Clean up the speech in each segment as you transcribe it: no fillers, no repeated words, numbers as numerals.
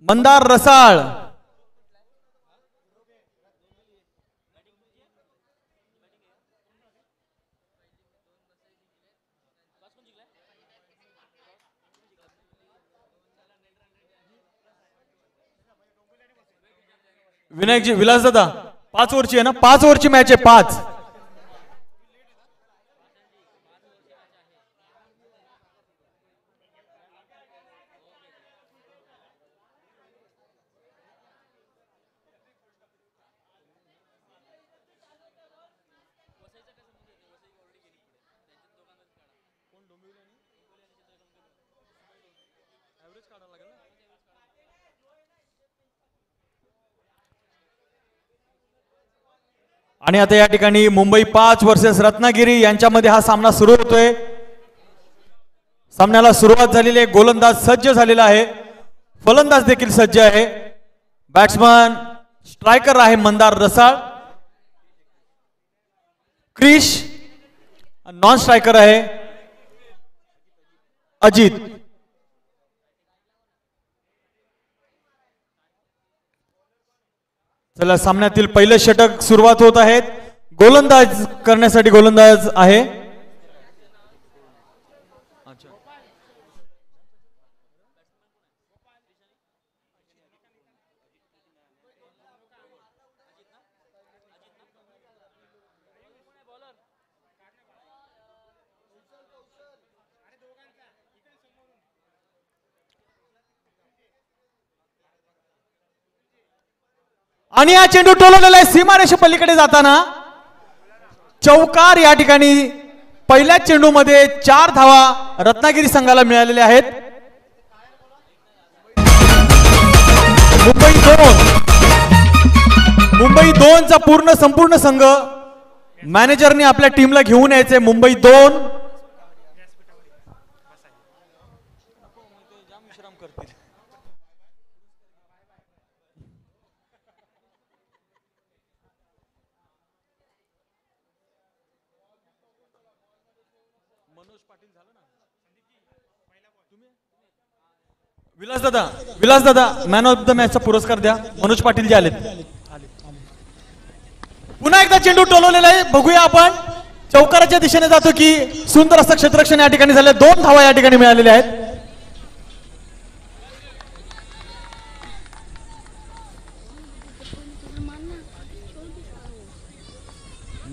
मंदार रसाळ, विनायकजी विलास दादा 5 ओव्हरची आहे ना, 5 ओव्हरची मॅच आहे 5. आणि आता या ठिकाणी मुंबई 5 वर्सेस रत्नागिरी यांच्यामध्ये हा सामना सुरू होतोय. सामन्याला सुरुवात झालेली आहे. गोलंदाज सज्ज झालेला आहे, फलंदाज देखील सज्ज आहे. बॅट्समन स्ट्रायकर आहे मंदार रसाळ, क्रिश नॉन स्ट्रायकर आहे अजित. चला सामन्यातील पहिले षटक सुरुवात होत आहेत. गोलंदाज करण्यासाठी गोलंदाज आहे आणि हा चेंडू टोलवलेला आहे सीमारेषे पलीकडे जाताना. चौकार या ठिकाणी पहिल्या चेंडूमध्ये 4 धावा रत्नागिरी संघाला मिळालेल्या आहेत. मुंबई 2 चा संपूर्ण संघ मॅनेजरने आपल्या टीमला घेऊन यायचे. मुंबई 2 विलास दादा मॅन ऑफ द मॅचचा पुरस्कार द्या. मनोज पाटील जे आलेत. पुन्हा एकदा चेंडू टोलवलेला आहे. बघूया आपण चौकाराच्या दिशेने जातो की सुंदर असं क्षेत्ररक्षण या ठिकाणी झाले. 2 धावा या ठिकाणी मिळालेल्या आहेत.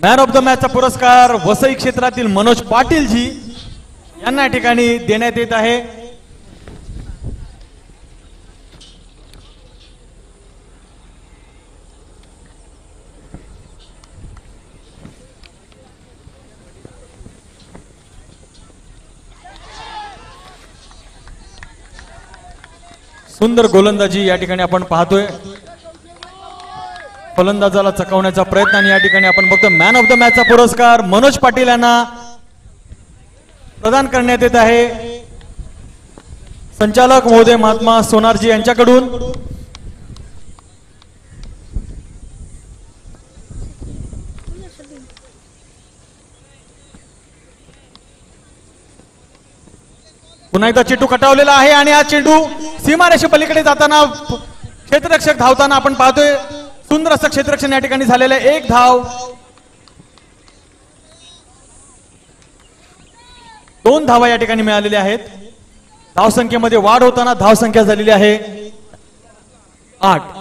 मॅन ऑफ द मॅचचा पुरस्कार वसई क्षेत्रातील मनोज पाटील जी यांना या ठिकाणी देण्यात येत आहे. सुंदर गोलंदाजी या ठिकाणी आपण पाहतोय. फलंदाजाला चकवण्याचा प्रयत्न आणि या ठिकाणी आपण बघतो मॅन ऑफ द मॅचचा पुरस्कार मनोज पाटील यांना प्रदान करण्यात येत आहे. संचालक महोदय महात्मा सोनारजी यांच्याकडून. पुन्हा एकदा चेंडू कटावलेला आहे आणि हा चेंडू सीमारेषे पलीकडे जाताना क्षेत्ररक्षक धावताना आपण पाहतोय. सुंदर असं क्षेत्ररक्षण या ठिकाणी झालेलं आहे. 1 धाव. 2 धावा या ठिकाणी मिळालेल्या आहेत. धावसंख्येमध्ये वाढ होताना धावसंख्या झालेली आहे 8.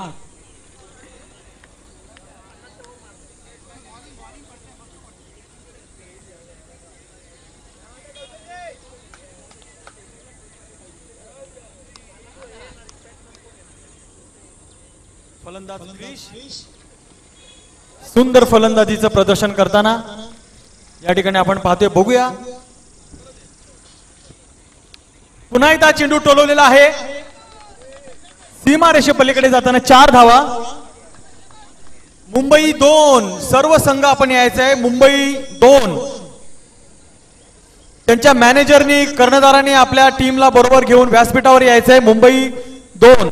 फलंदाज क्रिश सुंदर फलंदाजीचं प्रदर्शन करताना या ठिकाणी आपण पाहतोय. बघूया पुन्हा एकदा चेंडू टोलवलेला आहे. सीमारेषे पलीकडे जाताना 4 धावा. मुंबई 2 सर्व संघ आपण यायचं आहे. मुंबई 2 त्यांच्या मॅनेजरनी कर्णधारांनी आपल्या टीमला बरोबर घेऊन व्यासपीठावर यायचं आहे. मुंबई 2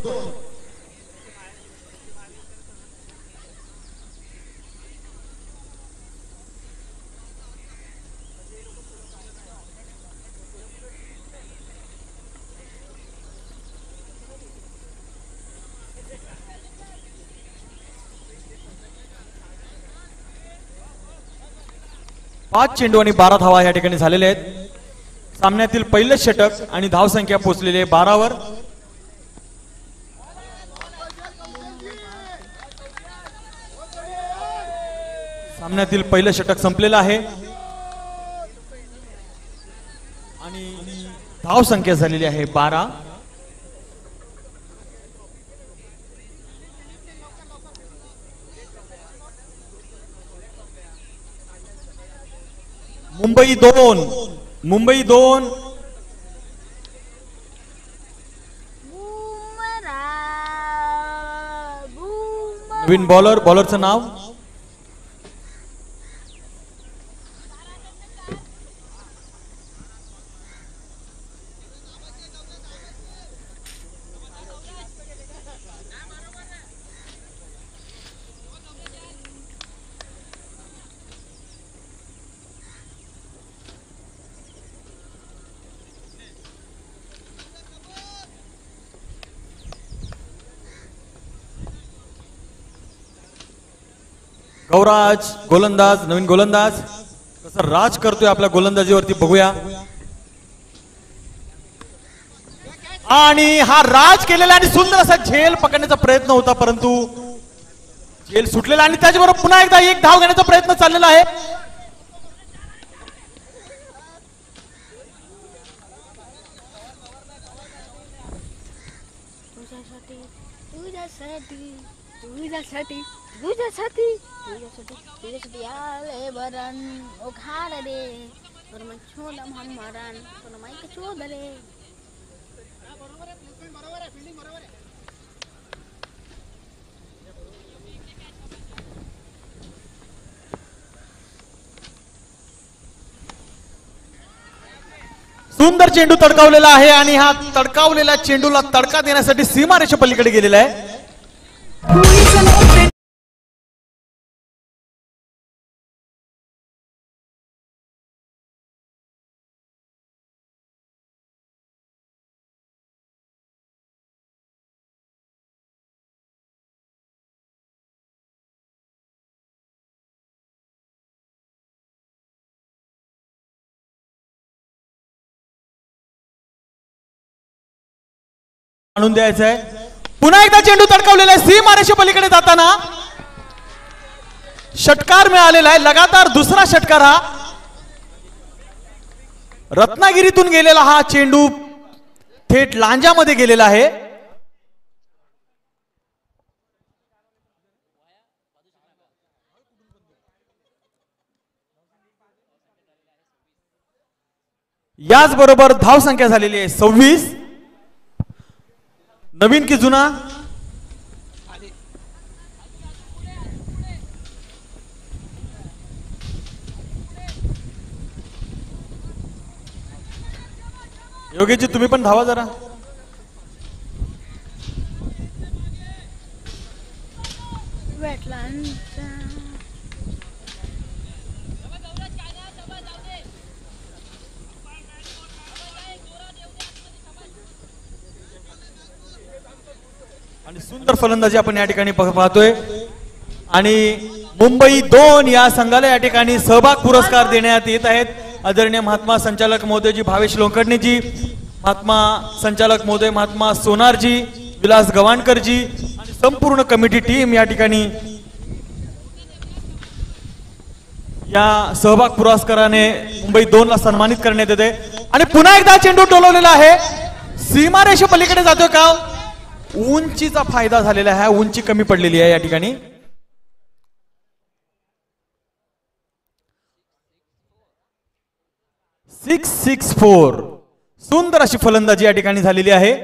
5 चेंडू आणि 12 धावा या ठिकाणी झालेल्या आहेत. सामन्यातील पहिलं षटक आणि धावसंख्या पोहोचलेली आहे 12 वर. सामन्यातील पहिलं षटक संपलेलं आहे आणि धावसंख्या झालेली आहे 12. मुंबई 2 नवीन बॉलरचं नाव गौराज गोलंदाज. नवीन गोलंदाज कसं राज करतोय आपल्या गोलंदाजीवरती बघूया. आणि हा राज केलेला आणि सुंदर असा झेल पकडण्याचा प्रयत्न होता परंतु झेल सुटलेला आणि त्याच्याबरोबर पुन्हा एकदा एक धाव घेण्याचा प्रयत्न चाललेला आहे. आले बरन ओखार दे मन छोडम हम मरण पण माईक चोदले. बरोबर आहे फील्डिंग बरोबर आहे. सुंदर चेंडू तडकावलेला आहे आणि हा तडकावलेल्या चेंडूला तडका देण्यासाठी सीमारेषे पलीकडे गेलेला आहे. आणून द्यायचं आहे. पुन्हा एकदा चेंडू तडकावलेला आहे सीमारेषे पलीकडे जाताना षटकार मिळालेला आहे. लगातार दुसरा षटकार हा रत्नागिरीतून गेलेला हा चेंडू थेट लांजामध्ये गेलेला आहे. याचबरोबर धावसंख्या झालेली आहे 26. नवीन की जुना योगेशजी तुम्ही पण धावा जरा. आणि सुंदर फलंदाजी आपण या ठिकाणी पाहतोय. आणि मुंबई 2 या संघाला या ठिकाणी सहभाग पुरस्कार देण्यात येत आहेत. आदरणीय महात्मा संचालक महोदयजी भावेश लोखंडेजी, महात्मा संचालक महोदय महात्मा सोनारजी, विलास गवाणकरजी आणि संपूर्ण कमिटी टीम या ठिकाणी या सहभाग पुरस्काराने मुंबई 2 ला सन्मानित करण्यात येते. आणि पुन्हा एकदा चेंडू टोलवलेला आहे. सीमारेषे पलीकडे जातोय का? उंचीचा फायदा झालेला आहे. उंची कमी पडलेली आहे या ठिकाणी. सिक्स 6-4 सुंदर अशी फलंदाजी या ठिकाणी झालेली आहे.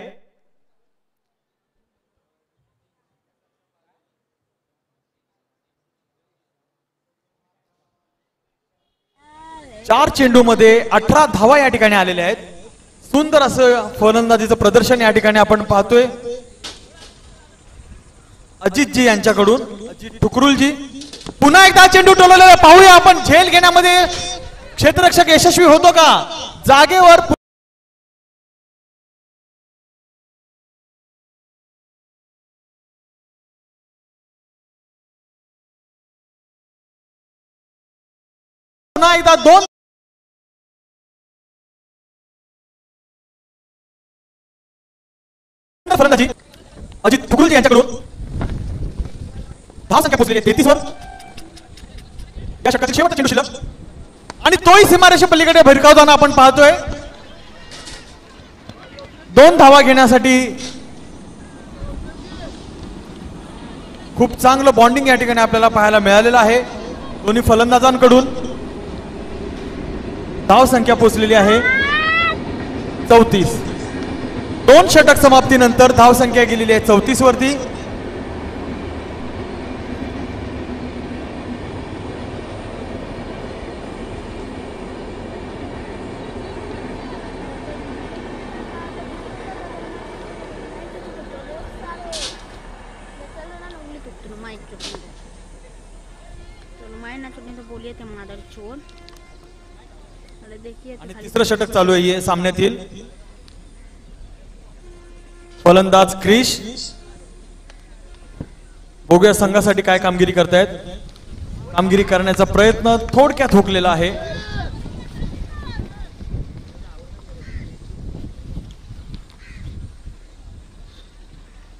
चार चेंडू मध्ये 18 धावा या ठिकाणी आलेल्या आहेत. सुंदर असं फलंदाजीचं प्रदर्शन या ठिकाणी आपण पाहतोय. अजितजी यांच्याकडून अजित ठुकरुलजी. पुन्हा एकदा चेंडू टोलवलेला पाहूया आपण. झेल घेण्यामध्ये क्षेत्ररक्षक यशस्वी होतो का? जागेवर पुन्हा पुन्हा एकदा 2 फलंदाजी अजित फुकुलजी यांच्याकडून धावसंख्या पोहोचलेली आहे 33 वर. या षटकातील शेवटचा चेंडू शिल्लक आणि तोही सीमारेषे पलीकडे भिरकावताना आपण पाहतोय. 2 धावा घेण्यासाठी खूप चांगलं बॉन्डिंग या ठिकाणी आपल्याला पाहायला मिळालेलं आहे. दोन्ही फलंदाजांकडून धाव संख्या पोहोचलेली आहे 34. 2 षटक समाप्तीनंतर धाव संख्या गेलेली आहे 34 वरती. आणि तिसरं षटक चालू आहे सामन्यातील. फलंदाज क्रिश बघूया संघासाठी काय कामगिरी करतायत. कामगिरी करण्याचा प्रयत्न थोडक्यात हुकलेला आहे.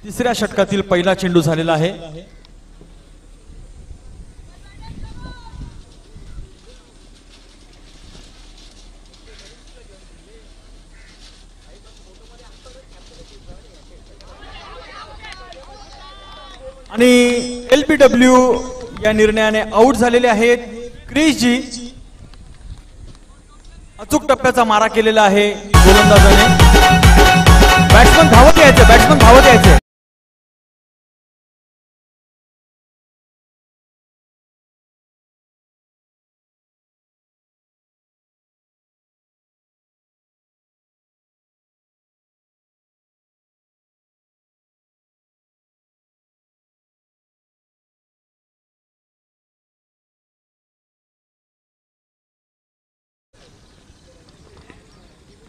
तिसऱ्या षटकातील पहिला चेंडू झालेला आहे. आणि एलबीडब्ल्यू या निर्णयाने आउट झालेले आहेत. क्रिशजी अचूक टप्प्याचा मारा केलेला आहे गोलंदाजाने. बॅट्समन धावत यायचे, बॅट्समन धावत यायचे.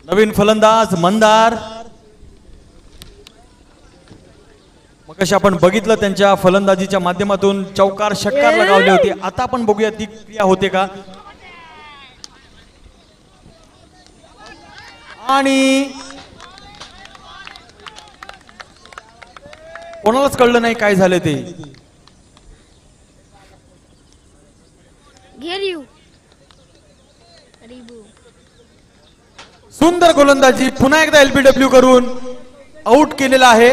नवीन फलंदाज मंदार. मग कशी आपण बघितलं त्यांच्या फलंदाजीच्या माध्यमातून चौकार षटकार लगावले होते. आता आपण बघूया ती क्रिया होते का. आणि कोणालाच कळलं नाही काय झालं ते. सुंदर गोलंदाजी पुन्हा एकदा एलबीडब्ल्यू करून आउट केलेला आहे.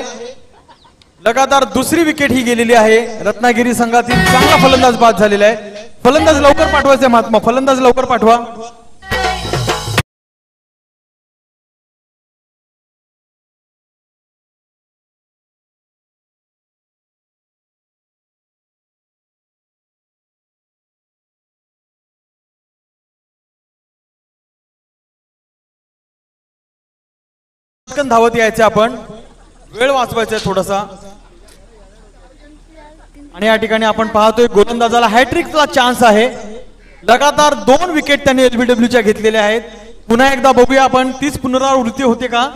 लगातार दुसरी विकेट ही गेलेली आहे. रत्नागिरी संघातील चांगला फलंदाज बाद झालेला आहे. फलंदाज लवकर पाठवायचे महात्मा, फलंदाज लवकर पाठवा. धावत यायचे आपण, वेळ वाचवायचा आहे थोडासा. आणि या ठिकाणी आपण पाहतोय गोलंदाजाला हॅट्रिकचा चान्स आहे. लगातार 2 विकेट त्यांनी एलबीडब्ल्यूच्या घेतलेल्या आहेत. पुन्हा एकदा बघूया आपण तीच पुनरावृत्ती होते का.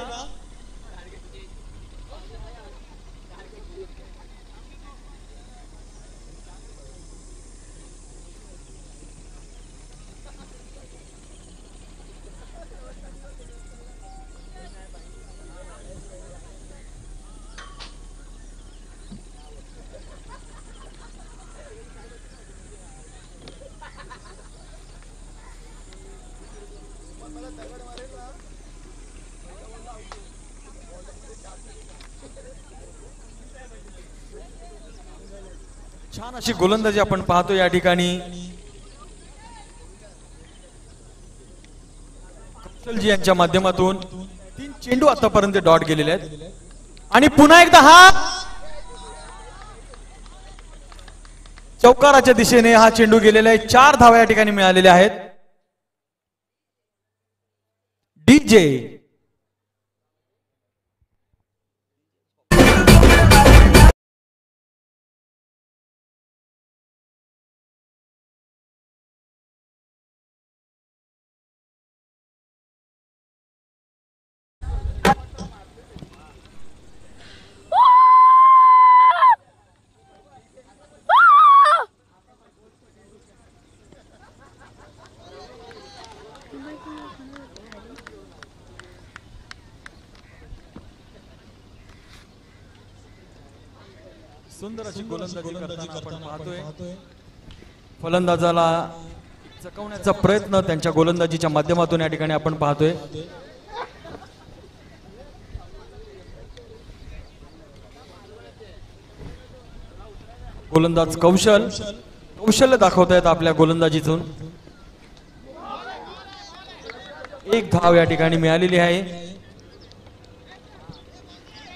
छान अशी गोलंदाजी आपण पाहतो या ठिकाणी. कौशलजी यांच्या माध्यमातून 3 चेंडू आतापर्यंत डॉट गेलेले आहेत. आणि पुन्हा एकदा हा चौकाराच्या दिशेने हा चेंडू गेलेला आहे. 4 धावा या ठिकाणी मिळालेल्या आहेत. डीजे सुंदर अशी गोलंदाजी करताना आपण पाहतोय फलंदाजाला चकवण्याचा प्रयत्न त्यांच्या गोलंदाजीच्या माध्यमातून या ठिकाणी आपण पाहतोय. गोलंदाज कौशल्य दाखवतायत आपल्या गोलंदाजीतून. एक धाव या ठिकाणी मिळालेली आहे.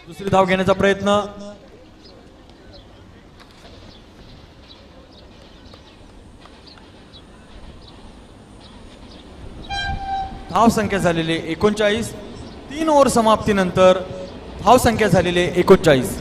दुसरी धाव घेण्याचा प्रयत्न. धाव संख्या झालेले 39. 3 ओव्हर समाप्तीनंतर धाव संख्या झालेले 39.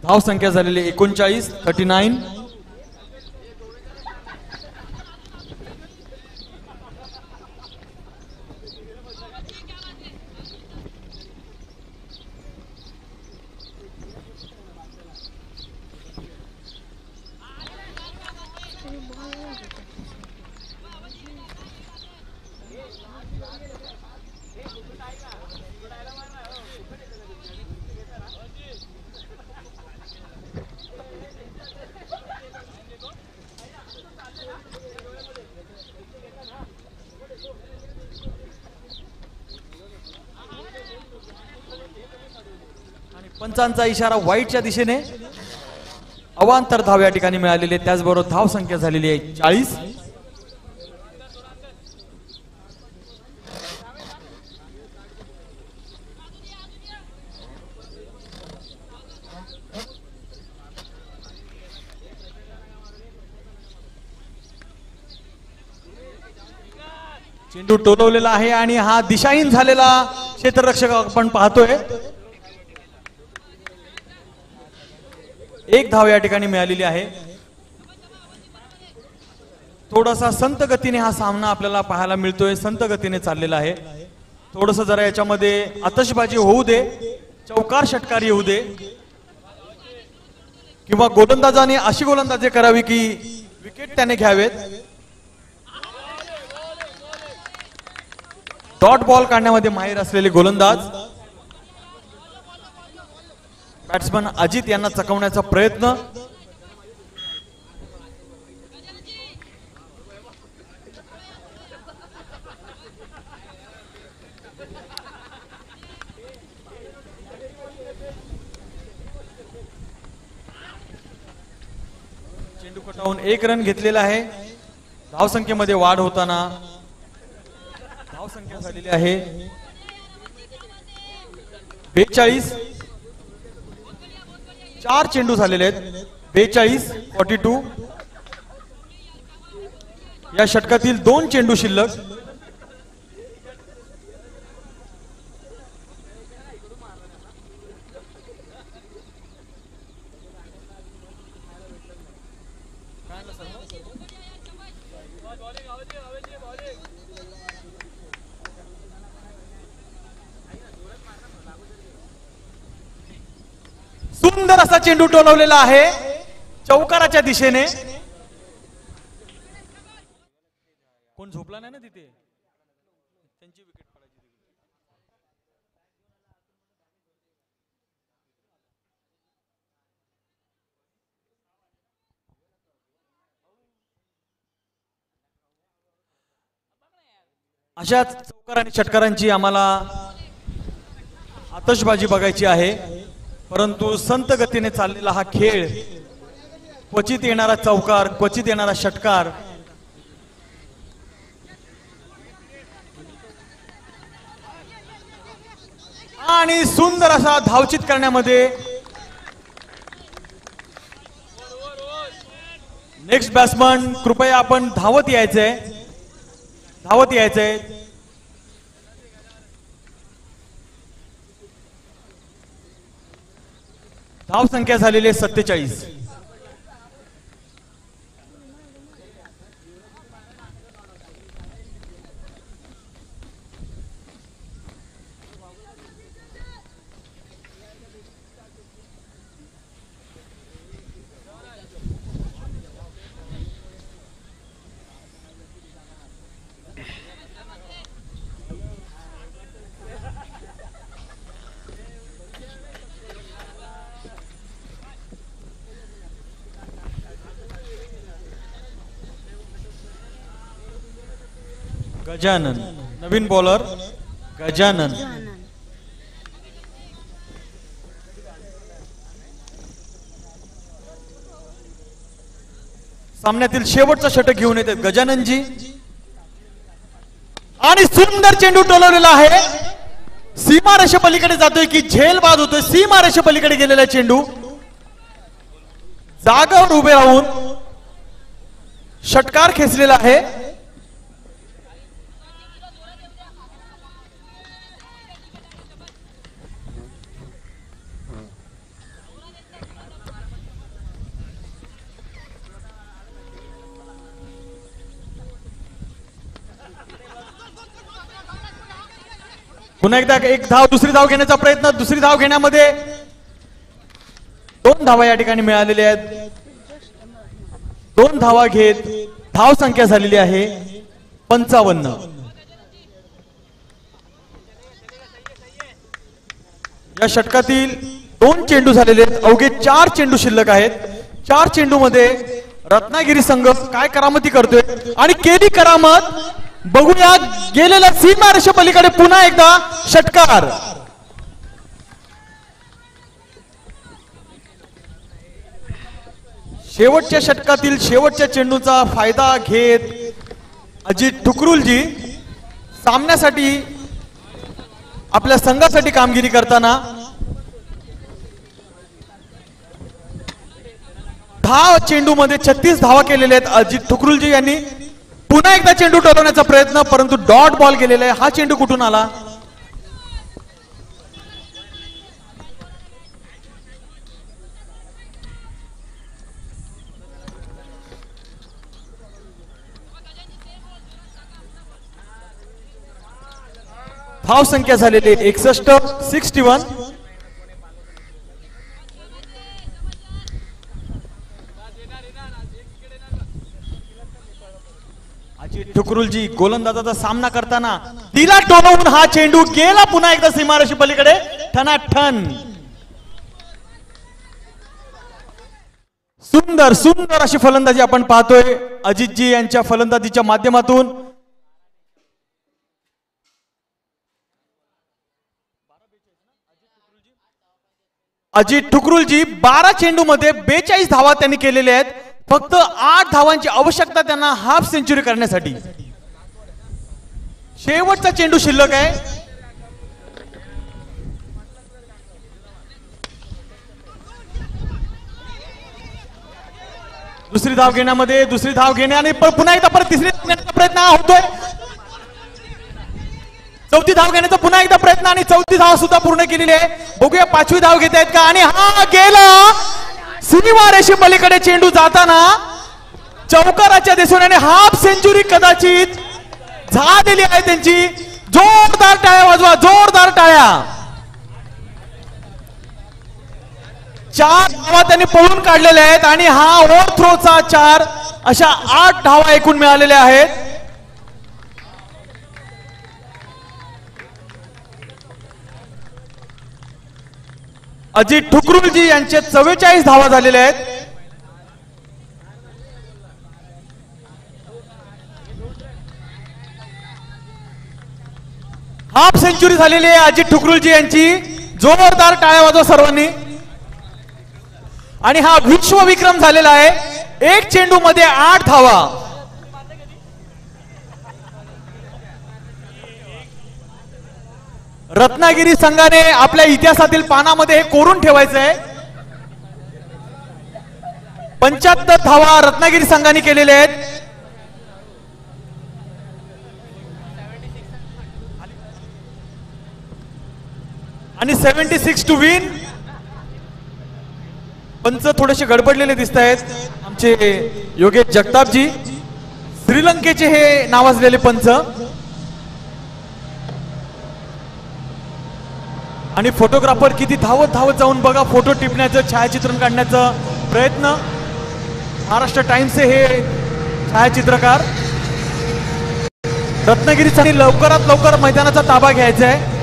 धाव संख्या झालेली 39. 39. पंचांचा इशारा वाईटच्या दिशेने. अवांतर धाव या ठिकाणी मिळालेले. त्याचबरोबर धाव संख्या झालेली आहे 40. चेंडू टोलवलेला आहे आणि हा दिशाहीन झालेला क्षेत्ररक्षक आपण पाहतोय. एक धाव या ठिकाणी मिळालेली आहे. थोडासा संत गतीने हा सामना आपल्याला पाहायला मिळतोय. संत गतीने चाललेला आहे. थोडस जरा याच्यामध्ये आतषबाजी होऊ दे, चौकार षटकार येऊ दे, किंवा गोलंदाजाने अशी गोलंदाजी करावी की विकेट त्याने घ्यावेत. डॉट बॉल काढण्यामध्ये माहिर असलेले गोलंदाज बॅट्समन अजित यांना चकवण्याचा प्रयत्न. चेंडू कटावून 1 रन घेतलेला आहे. धावसंख्येमध्ये वाढ होताना धावसंख्या झालेली आहे 42. 4 चेंडू झालेले आहेत. 42. 42. या षटकातील 2 चेंडू शिल्लक. सुंदर असा चेंडू टोलवलेला आहे चौकाराच्या दिशेने. कोण झोपला नाही ना तिथे, त्यांची विकेट पडायची. अशाच चौकार आणि षटकारांची आम्हाला आतषबाजी बघायची आहे. परंतु संत गतीने चाललेला हा खेळ, क्वचित येणारा चौकार, क्वचित येणारा षटकार, आणि सुंदर असा धावचित करण्यामध्ये नेक्स्ट बॅट्समन कृपया आपण धावत यायचंय. धाव संख्या झालेली आहे 47. गजानन नवीन बॉलर गजानन. सामन्यातील शेवटचा षटक घेऊन येतात गजाननजी आणि सुंदर चेंडू टोलवलेला आहे. सीमारेषे पलीकडे जातोय की झेल बाद होतोय. सीमारेषे पलीकडे गेलेला चेंडू जागावर उभे राहून षटकार खेचलेला आहे. पुन्हा एकदा एक धाव दुसरी धाव घेण्याचा प्रयत्न. दुसरी धाव घेण्यामध्ये 2 धावा या ठिकाणी मिळालेल्या आहेत. 2 धावा घेत धाव संख्या झालेली आहे 55. या षटकातील 2 चेंडू झालेले आहेत. अवघे 4 चेंडू शिल्लक आहेत. 4 चेंडू मध्ये रत्नागिरी संघ काय करामती करतोय आणि केली करामत बघूया. गेलेल्या सीमारेषे पलीकडे पुन्हा एकदा षटकार. शेवटच्या षटकातील शेवटच्या चेंडूचा फायदा घेत अजित ठुकरुलजी सामन्यासाठी आपल्या संघासाठी कामगिरी करताना 10 चेंडू मध्ये 36 धावा केलेल्या आहेत. अजित ठुकरुलजी यांनी पुन्हा एकदा चेंडू टोलवण्याचा प्रयत्न परंतु डॉट बॉल गेलेला आहे. हा चेंडू कुठून आला? धाव संख्या झालेली 61. ठुकरुलजी गोलंदाजाचा सामना करताना तिला टोलवून हा चेंडू गेला पुन्हा एकदा सीमारेषे पलीकडे ठणाठण. सुंदर सुंदर अशी फलंदाजी आपण पाहतोय अजितजी यांच्या फलंदाजीच्या माध्यमातून. अजित ठुकरुलजी 12 चेंडू मध्ये 42 धावा त्यांनी केलेल्या आहेत. फक्त 8 धावांची आवश्यकता त्यांना हाफ सेंचुरी करण्यासाठी. शेवटचा चेंडू शिल्लक आहे. दुसरी धाव घेण्यामध्ये दुसरी धाव घेणे आणि पुन्हा एकदा परत तिसरी घेण्याचा प्रयत्न होतोय. चौथी धाव घेण्याचा पुन्हा एकदा प्रयत्न आणि चौथी धाव सुद्धा पूर्ण केलेली आहे. बघूया 5वी धाव घेत आहेत का आणि हा गेला सीमारेषे पलीकडे चेंडू जाताना चौकाराच्या दिशेने हाफ सेंचुरी कदाचित झालेली आहे त्यांची. जोरदार टाळ्या वाजवा, जोरदार टाळ्या. 4 धावा त्यांनी पळून काढलेल्या आहेत आणि हा ओव्हर थ्रोचा 4 अशा 8 धावा एकूण मिळालेल्या आहेत. अजित ठुकरुलजी यांचे 44 धावा झालेल्या आहेत. हाफ सेंचुरी झालेली आहे अजित ठुकरुलजी यांची. जोरदार टाळ्या वाजवा सर्वांनी. आणि हा विश्व विक्रम झालेला आहे. 1 चेंडू मध्ये 8 धावा. रत्नागिरी संघाने आपल्या इतिहासातील पानामध्ये हे कोरून ठेवायचं आहे. 75 धावा रत्नागिरी संघाने केलेल्या आहेत. आणि 76 टू विन. पंच थोडेसे गडबडलेले दिसत आहेत आमचे योगेश जगतापजी, श्रीलंकेचे हे नावाजलेले पंच. आणि फोटोग्राफर किती धावत धावत जाऊन बघा फोटो टिपण्याचं, छायाचित्रण काढण्याचा प्रयत्न. महाराष्ट्र टाइम्सचे हे छायाचित्रकार. रत्नागिरीसाठी लवकरात लवकर मैदानाचा ताबा घ्यायचा आहे.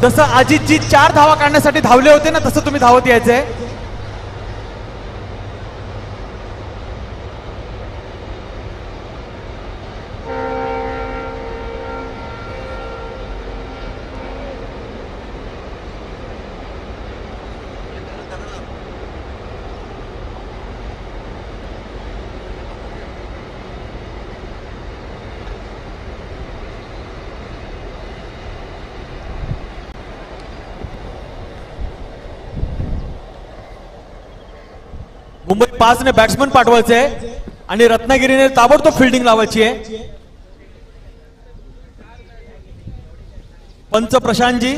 जसं अजितजी 4 धावा काढण्यासाठी धावले होते ना, तसं तुम्ही धावत यायचंय. मुंबई 5 ने बॅट्समन पाठवायचे आहे आणि रत्नागिरीने ताबडतोब फिल्डिंग लावायची आहे. पंच प्रशांतजी,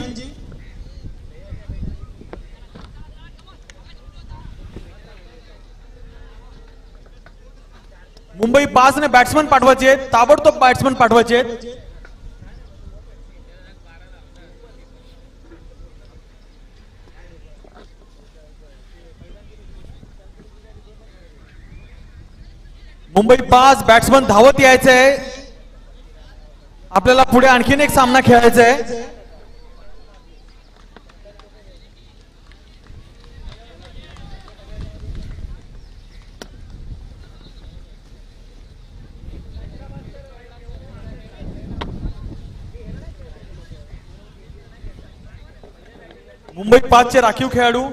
मुंबई 5 ने बॅट्समन पाठवायचे आहेत, ताबडतोब बॅट्समन पाठवायचे आहेत. मुंबई 5 बॅट्समन धावत यायचे आहे. आपल्याला पुढे आणखीन एक सामना खेळायचा आहे. मुंबई 5 चे राखीव खेळाडू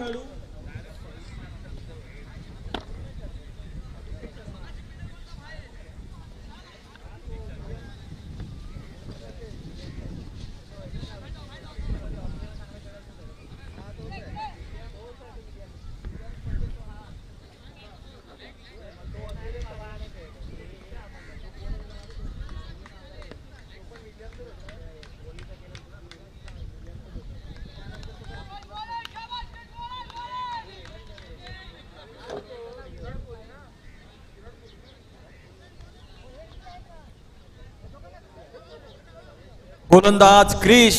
गोलंदाज क्रिश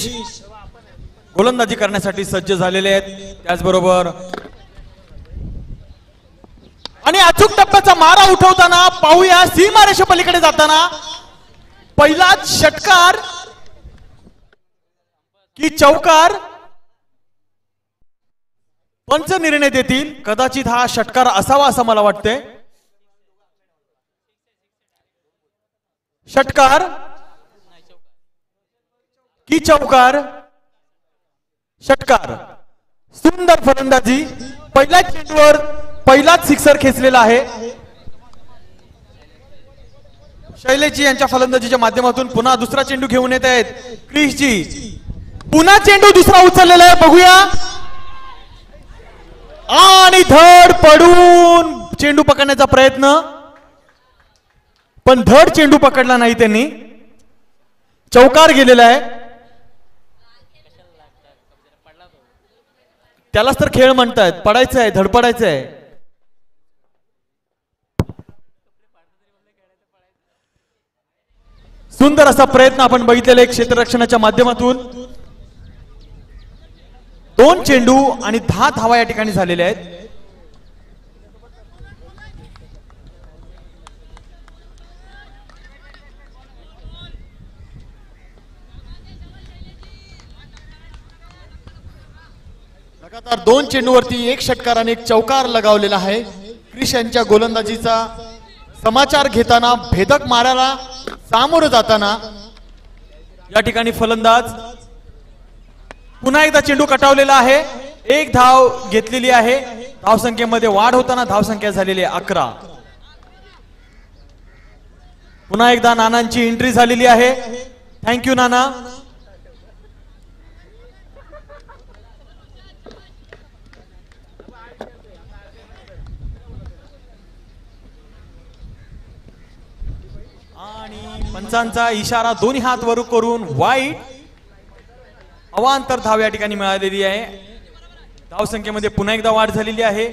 गोलंदाजी करण्यासाठी सज्ज झालेले आहेत. त्याचबरोबर आणि अचूक टप्प्याचा मारा उठवताना पाहूया सीमारेषे पलीकडे जाताना पहिलाच षटकार की चौकार पंच निर्णय देतील. कदाचित हा षटकार असावा असं मला वाटतंय. षटकार की चौकार? षटकार. सुंदर फलंदाजी. पहिल्याच चेंडूवर पहिलाच सिक्सर खेचलेला आहे. शैलेशजी यांच्या फलंदाजीच्या माध्यमातून पुन्हा दुसरा चेंडू घेऊन येत आहेत क्रिशजी. पुन्हा चेंडू दुसरा उचललेला आहे, बघूया. आणि धड पडून चेंडू पकडण्याचा प्रयत्न, पण धड चेंडू पकडला नाही त्यांनी. चौकार गेलेला आहे. त्यालाच तर खेळ म्हणतायत. पडायचं आहे, धडपडायचं आहे. सुंदर असा प्रयत्न आपण बघितलेला आहे क्षेत्ररक्षणाच्या माध्यमातून. 2 चेंडू आणि 10 धावा या ठिकाणी झालेल्या आहेत. लगातार 2 चेंडूवरती 1 षटकार आणि 1 चौकार लगावलेला आहे. क्रिश यांच्या गोलंदाजीचा समाचार घेताना, भेदक मारायला सामोरं जाताना या ठिकाणी फलंदाज पुन्हा एकदा चेंडू कटावलेला आहे. 1 धाव घेतलेली आहे. धावसंख्येमध्ये वाढ होताना धावसंख्या झालेली आहे 11. पुन्हा एकदा नानांची एंट्री झालेली आहे. थँक्यू नाना. आणि पंचांचा इशारा दोन्ही हात वर करून वाईट. अवांतर धाव या ठिकाणी मिळालेली आहे. धावसंख्येमध्ये पुन्हा एकदा वाढ झालेली आहे.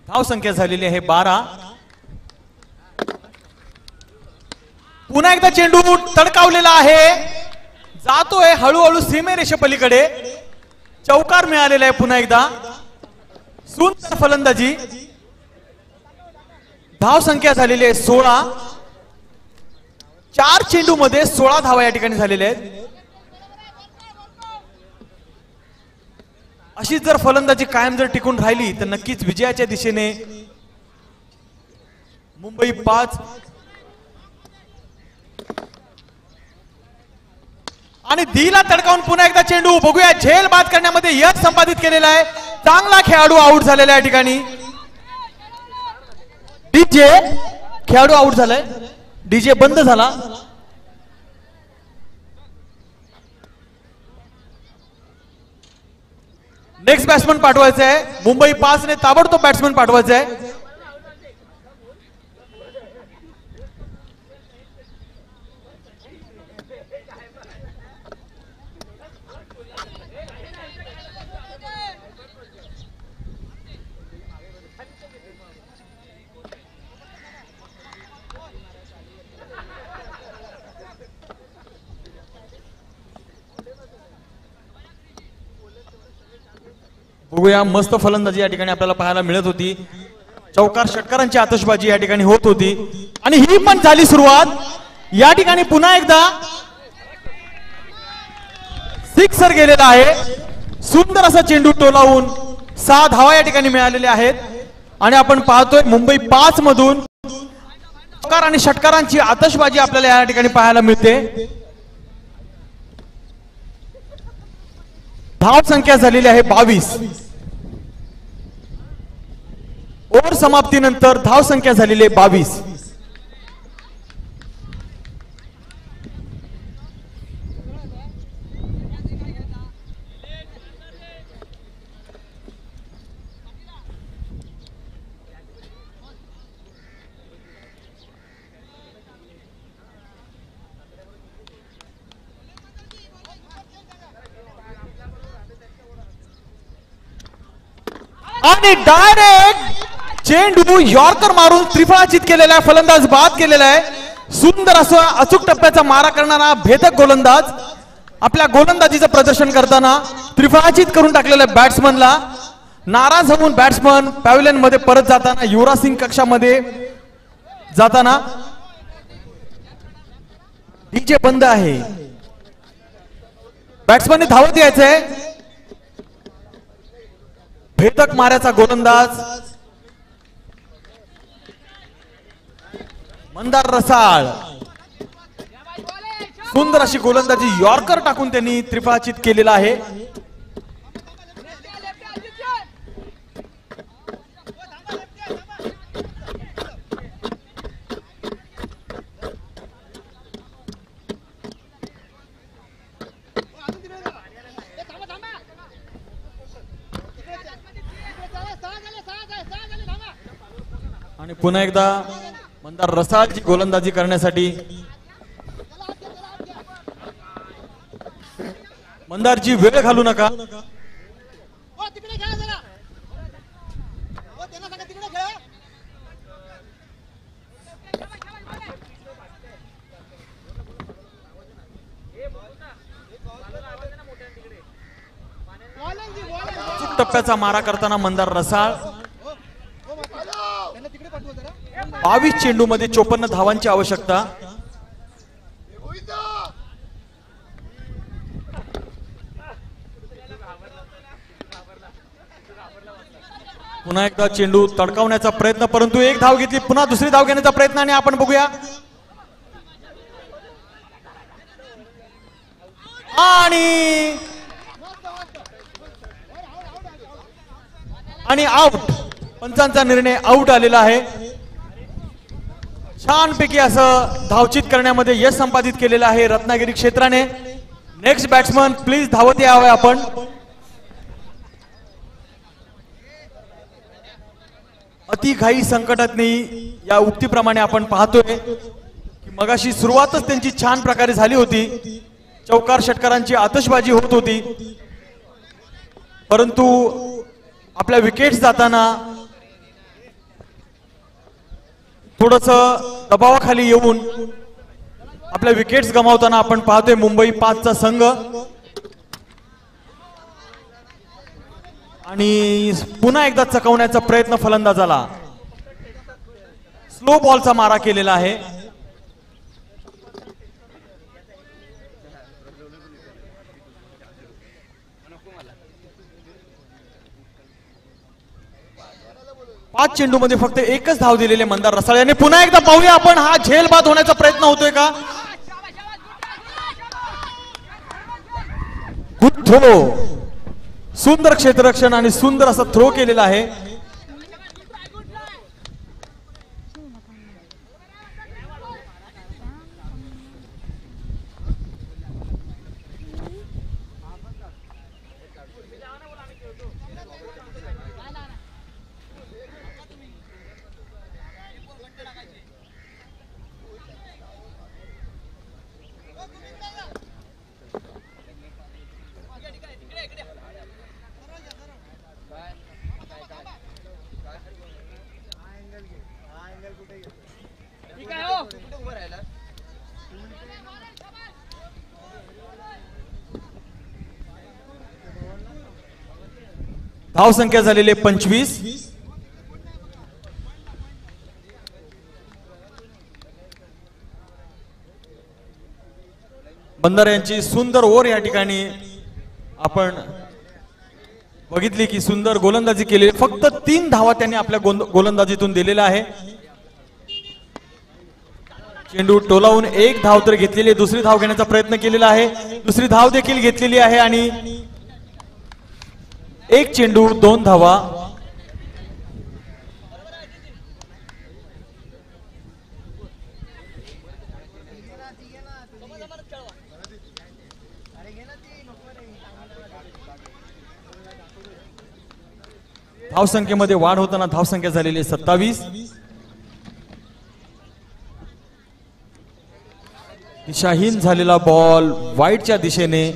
धावसंख्या झालेली आहे 12. पुन्हा एकदा चेंडू तडकावलेला आहे, जातोय हळूहळू सीमेरेषे पलीकडे. चौकार मिळालेला आहे पुन्हा एकदा. सुंदर फलंदाजी. धावसंख्या झालेली आहे 16. 4 चेंडू मध्ये 16 धावा या ठिकाणी झालेल्या आहेत. अशीच जर फलंदाजी कायम जर टिकून राहिली तर नक्कीच विजयाच्या दिशेने मुंबई 5 आणि दिला तडकावून पुन्हा एकदा चेंडू. बघूया झेल बाद करण्यामध्ये यश संपादित केलेला आहे. चांगला खेळाडू आउट झालेला या ठिकाणी. डीजे खेळाडू आउट झालाय. डीजे बंद झाला. नेक्स्ट बॅट्समन पाठवायचा आहे. मुंबई 5 ने ताबडतोब बॅट्समन पाठवायचा आहे. बघूया मस्त फलंदाजी या ठिकाणी आपल्याला पाहायला मिळत होती. चौकार षटकारांची आतषबाजी या ठिकाणी होत होती आणि ही पण झाली सुरुवात. या ठिकाणी पुन्हा एकदा सिक्सर गेलेला आहे. सुंदर असा चेंडू टोलावून 6 धावा या ठिकाणी मिळालेल्या आहेत आणि आपण पाहतोय मुंबई 5 मधून चौकार आणि षटकारांची आतषबाजी आपल्याला या ठिकाणी पाहायला मिळते. धाव संख्या झालेली आहे 22. ओव्हर समाप्तीनंतर धाव संख्या झालेली आहे 22. आणि डायरेक्ट चेंडू यॉर्कर मारून त्रिफळाचीत केलेला आहे. फलंदाज बाद केलेला आहे. सुंदर असा अचूक टप्प्याचा मारा करणारा भेदक गोलंदाज आपल्या गोलंदाजीचं प्रदर्शन करताना त्रिफळाचीत करून टाकलेल्या बॅट्समनला. नाराज होऊन बॅट्समन पॅव्हलियन मध्ये परत जाताना, युवराज सिंग कक्षामध्ये जाताना. डीजे बंद आहे. बॅट्समनने धावत यायचंय. भेदक माऱ्याचा गोलंदाज मंदार रसाळ. सुंदर अशी गोलंदाजी यॉर्कर टाकून त्यांनी त्रिफळाचीत केलेला आहे. आणि पुन्हा एकदा मंदार रसाळची गोलंदाजी करण्यासाठी मंदारची वेळ घालू नका. टप्प्याचा मारा करताना मंदार रसाळ. 22 चेंडू मध्ये 54 धावांची आवश्यकता. पुन्हा एकदा चेंडू तडकावण्याचा प्रयत्न, परंतु एक धाव घेतली. पुन्हा दुसरी धाव घेण्याचा प्रयत्न आणि आपण बघूया. आणि आउट. पंचांचा निर्णय आउट आलेला आहे. छानपैकी असं धावचित करण्यामध्ये यश संपादित केलेलं आहे रत्नागिरी क्षेत्राने. नेक्स्ट बॅट्समन प्लीज धावत यावे आपण. अति घाई संकटात नाही या उक्तीप्रमाणे आपण पाहतोय की मगाशी सुरुवातच त्यांची छान प्रकारे झाली होती. चौकार षटकारांची आतषबाजी होत होती, परंतु आपल्या विकेट्स जाताना थोडस दबावाखाली येऊन आपल्या विकेट्स गमावताना आपण पाहतोय मुंबई 5चा संघ आणि पुन्हा एकदा चकवण्याचा प्रयत्न फलंदाजाला स्लो बॉलचा मारा केलेला आहे. पाच चेंडू मध्ये फक्त एकच धाव दिलेले मंदार रसाळ यांनी. पुन्हा एकदा पाहूया आपण हा झेल बाद होण्याचा प्रयत्न होतोय का. गुड थ्रो, सुंदर क्षेत्ररक्षण आणि सुंदर असा थ्रो केलेला आहे. धाव संख्या झालेले 25. बंदारे यांची सुंदर ओव्हर या ठिकाणी आपण बघितली की सुंदर गोलंदाजी केली. फक्त 3 धावा त्यांनी आपल्या गोलंदाजीतून दिलेल्या आहे. चेंडू टोलावून एक धाव तर घेतलेली आहे, दुसरी धाव घेण्याचा प्रयत्न केलेला आहे, दुसरी धाव देखील घेतलेली आहे आणि एक चेंडू 2 धावा. धावसंख्येमध्ये वाढ होताना धावसंख्या झालेली 27. दिशाहीन झालेला बॉल वाईटच्या दिशेने.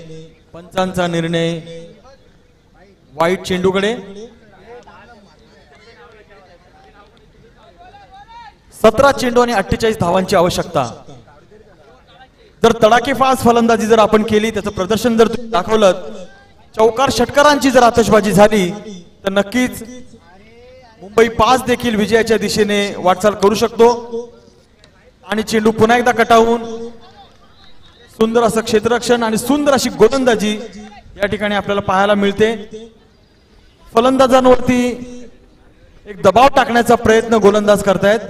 पंचांचा निर्णय वाईट चेंडूकडे. 17 चेंडू आणि 48 धावांची आवश्यकता. जर तडाखेफास फलंदाजी जर आपण केली, त्याचं प्रदर्शन जर तुम्ही दाखवलं, चौकार षटकारांची जर आतषबाजी झाली तर नक्कीच मुंबई 5 देखील विजयाच्या दिशेने वाटचाल करू शकतो. आणि चेंडू पुन्हा एकदा कटावून सुंदर असं क्षेत्ररक्षण आणि सुंदर अशी गोलंदाजी या ठिकाणी आपल्याला पाहायला मिळते. फलंदाजांवरती एक दबाव टाकण्याचा प्रयत्न गोलंदाज करतायत.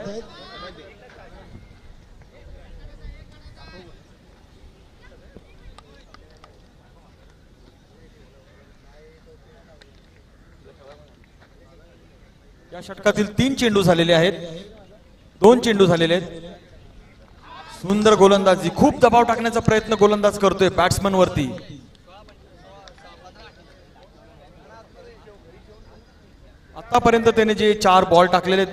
या षटकातील 3 चेंडू झालेले आहेत, 2 चेंडू झालेले आहेत. सुंदर गोलंदाजी, खूप दबाव टाकण्याचा प्रयत्न गोलंदाज करतोय बॅट्समन वरती. आतापर्यंत त्याने जे 4 बॉल टाकलेले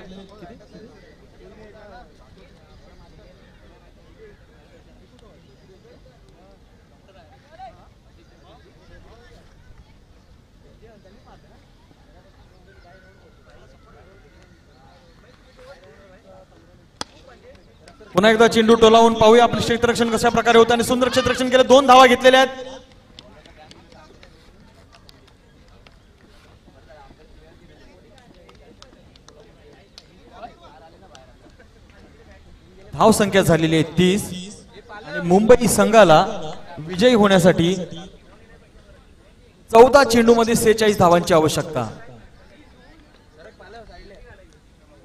पुन्हा एकदा चेंडू टोलावून पाहूया आपले क्षेत्ररक्षण कशा प्रकारे होतं आणि सुंदर क्षेत्ररक्षण केलं. 2 धावा घेतलेल्या आहेत. धाव संख्या झालेली आहे 30 आणि मुंबई संघाला विजयी होण्यासाठी 14 चेंडू मध्ये 46 धावांची आवश्यकता.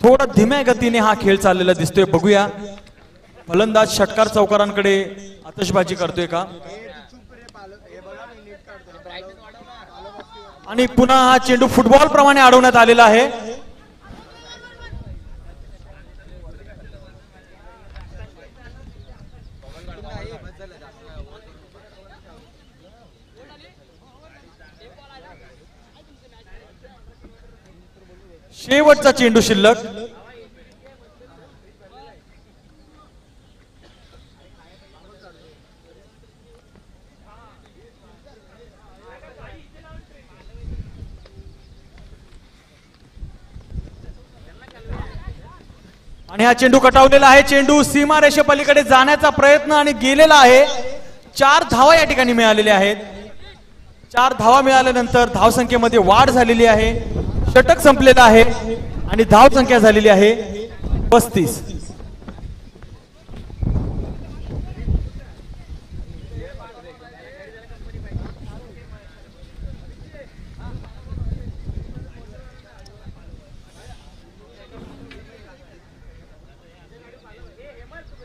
थोडा धीम्या गतीने हा खेळ चाललेला दिसतोय. बघूया फलंदाज षटकार चौकारांकडे आतषबाजी करतोय का. आणि पुन्हा हा चेंडू फुटबॉल प्रमाणे अडवण्यात आलेला आहे. शेवटचा चेंडू शिल्लक. आणि हा चेंडू कटावलेला आहे. चेंडू सीमा रेषेपलीकडे जाण्याचा प्रयत्न आणि गेलेला आहे. 4 धावा या ठिकाणी मिळालेल्या आहेत. 4 धावा मिळाल्यानंतर धावसंख्येमध्ये वाढ झालेली आहे. षटक संपलेला आहे आणि धावसंख्या झालेली आहे 35.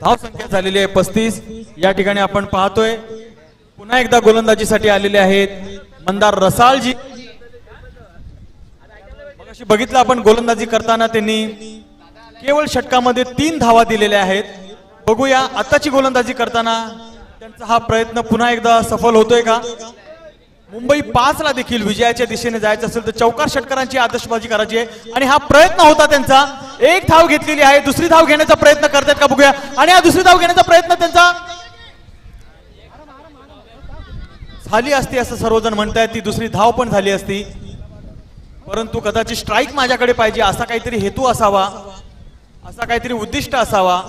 धावसंख्या झालेली आहे 35. या ठिकाणी आपण पाहतोय पुन्हा एकदा गोलंदाजीसाठी आलेले आहेत मंदार रसाळजी. मगाशी बघितलं आपण गोलंदाजी करताना त्यांनी केवळ षटकामध्ये 3 धावा दिलेल्या आहेत. बघूया आताची गोलंदाजी करताना त्यांचा हा प्रयत्न पुन्हा एकदा सफल होतोय का. मुंबई 5 ला देखील विजयाच्या दिशेने जायचं असेल तर चौकार षटकारांची आदर्शबाजी करायची आहे आणि हा प्रयत्न होता त्यांचा. 1 धाव घेतलेली आहे. दुसरी धाव घेण्याचा प्रयत्न करतात का बघूया. आणि हा दुसरी धाव घेण्याचा प्रयत्न त्यांचा झाली असती असं सर्वजण म्हणतायत. ती दुसरी धाव पण झाली असती परंतु कदाचित स्ट्राईक माझ्याकडे पाहिजे असा काहीतरी हेतू असावा, असा काहीतरी उद्दिष्ट असावा.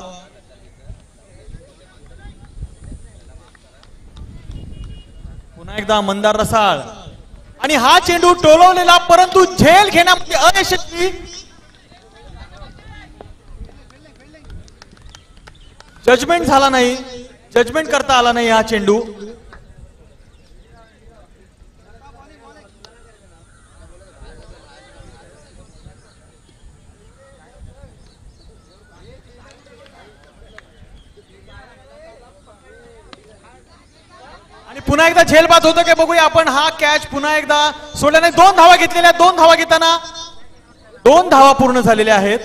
पुन्हा एकदा मंदार रसाळ आणि हा चेंडू टोलवलेला परंतु झेल घेण्यामध्ये अयशस्वी. जजमेंट झाला नाही, जजमेंट करता आला नाही हा चेंडू. आणि पुन्हा एकदा झेल बाद होतं का बघूया आपण. हा कॅच पुन्हा एकदा सोडल्याने 2 धावा घेतलेल्या. 2 धावा घेताना 2 धावा पूर्ण झालेल्या आहेत.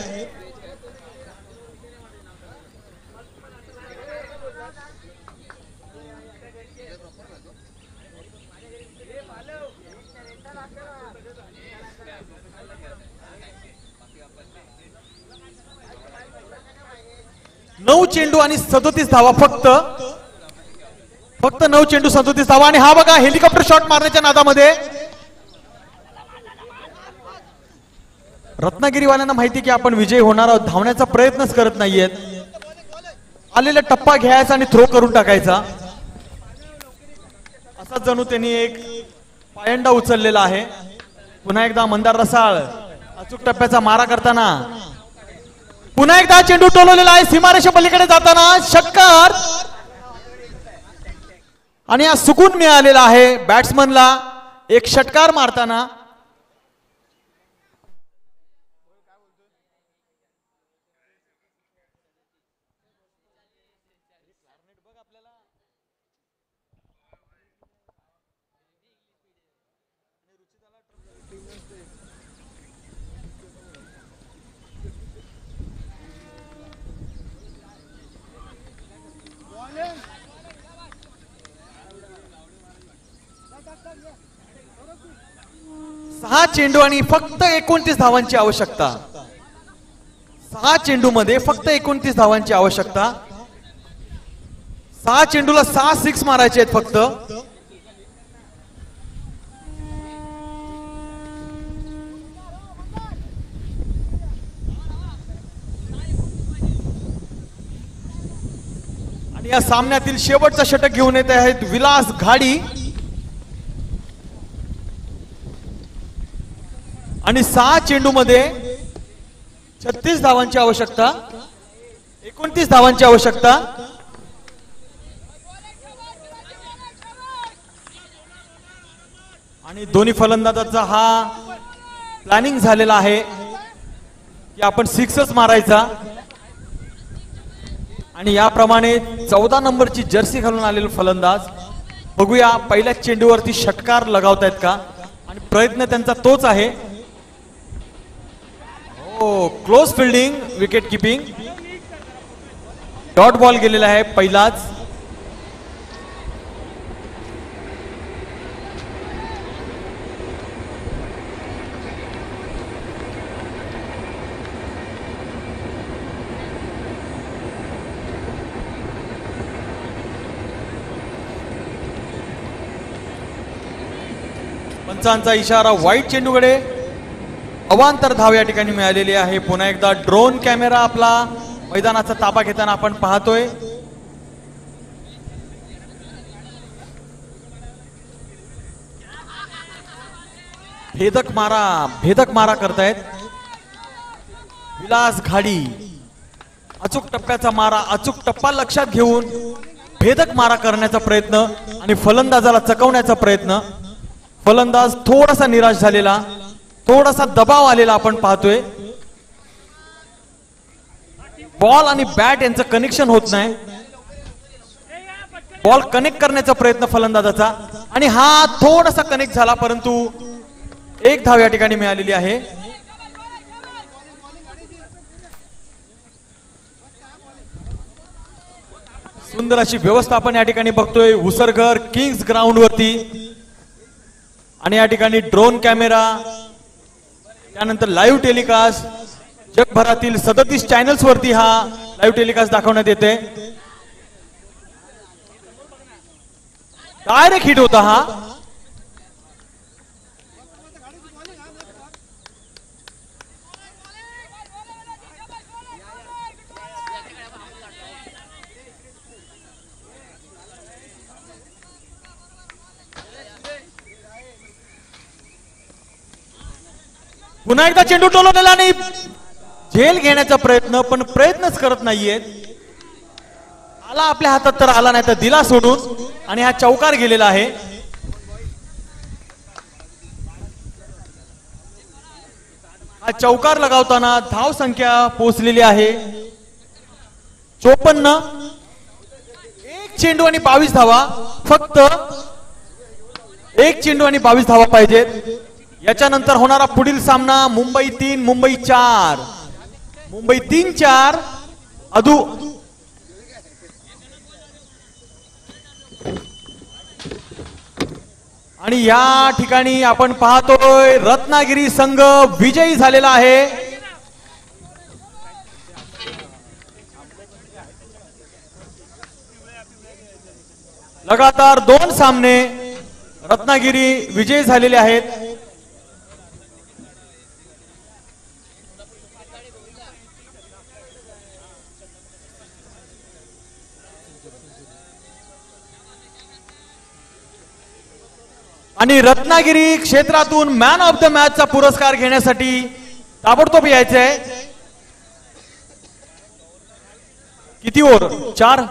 नऊ चेंडू आणि 37 धावा. फक्त 9 चेंडू 37 धावा. आणि हा बघा हेलिकॉप्टर शॉट मारण्याच्या नादामध्ये रत्नागिरीवाल्यांना माहिती की आपण विजयी होणार आहोत. धावण्याचा प्रयत्नच करत नाहीयेत. आलेला टप्पा घ्यायचा आणि थ्रो करून टाकायचा असा जणू त्यांनी एक पायंडा उचललेला आहे. पुन्हा एकदा मंदार रसाळ अचूक टप्प्याचा मारा करताना पुन्हा एकदा चेंडू टोलवलेला आहे सीमारेषे पलीकडे जाताना. षटकार आणि हा सुकून मिळालेला आहे बॅट्समनला एक षटकार मारताना. सहा चेंडू आणि फक्त 29 धावांची आवश्यकता. 6 चेंडू मध्ये फक्त 29 धावांची आवश्यकता. 6 चेंडूला 6 सिक्स मारायचे आहेत फक्त. आणि या सामन्यातील शेवटचा षटक घेऊन येत आहेत विलास घाडी. आणि 6 चेंडू मध्ये 36 धावांची आवश्यकता. 29 धावांची आवश्यकता. आणि दोन्ही फलंदाजाचा हा प्लॅनिंग झालेला आहे की आपण सिक्सच मारायचा. आणि याप्रमाणे 14 नंबरची जर्सी घालून आलेला फलंदाज बघूया पहिल्या चेंडूवरती षटकार लगावतायत का. आणि प्रयत्न त्यांचा तोच आहे. Close fielding, wicket keeping. Dot ball गेलेला आहे पहिलाच. पंचांचा इशारा वाईट चेंडूकडे. अवांतर धाव या ठिकाणी मिळालेली आहे. पुन्हा एकदा ड्रोन कॅमेरा आपला मैदानाचा ताबा घेताना आपण पाहतोय. भेदक मारा करतायत विलास घाडी. अचूक टप्प्याचा मारा, अचूक टप्पा लक्षात घेऊन भेदक मारा करण्याचा प्रयत्न आणि फलंदाजाला चकवण्याचा प्रयत्न. फलंदाज थोडासा निराश झालेला, थोडासा दबाव आलेला आपण पाहतोय. बॉल आणि बॅट यांचं कनेक्शन होत नाही. बॉल कनेक्ट करण्याचा प्रयत्न फलंदाजाचा आणि हा थोडासा कनेक्ट झाला, परंतु एक धाव या ठिकाणी मिळालेली आहे. सुंदर अशी व्यवस्था आपण या ठिकाणी बघतोय उसरघर किंग्स ग्राउंड वरती. आणि या ठिकाणी ड्रोन कॅमेरा, त्यानंतर लाईव्ह टेलिकास्ट, जगभरातील 37 चॅनल्स वरती हा लाईव्ह टेलिकास्ट दाखवण्यात येते. डायरेक्ट हिट होता हा. पुन्हा एकदा चेंडू टोलवलेला आणि झेल घेण्याचा प्रयत्न, पण प्रयत्नच करत नाहीयेत. आला आपल्या हातात तर आला, नाही तर दिला सोडून आणि हा चौकार गेलेला आहे. हा चौकार लगावताना धाव संख्या पोहोचलेली आहे 54. एक चेंडू आणि 22 धावा, फक्त एक चेंडू आणि 22 धावा पाहिजेत. याच्यानंतर होणारा पुढील सामना मुंबई 3 मुंबई 4. मुंबई 3-4 अदू. आणि या ठिकाणी आपण पाहतोय रत्नागिरी संघ विजयी झालेला आहे. लगातार 2 सामने रत्नागिरी विजयी झालेले आहेत. आणि रत्नागिरी क्षेत्रातून मॅन ऑफ द मॅचचा पुरस्कार घेण्यासाठी ताबडतोब यायचंय. किती ओव्हर? 4.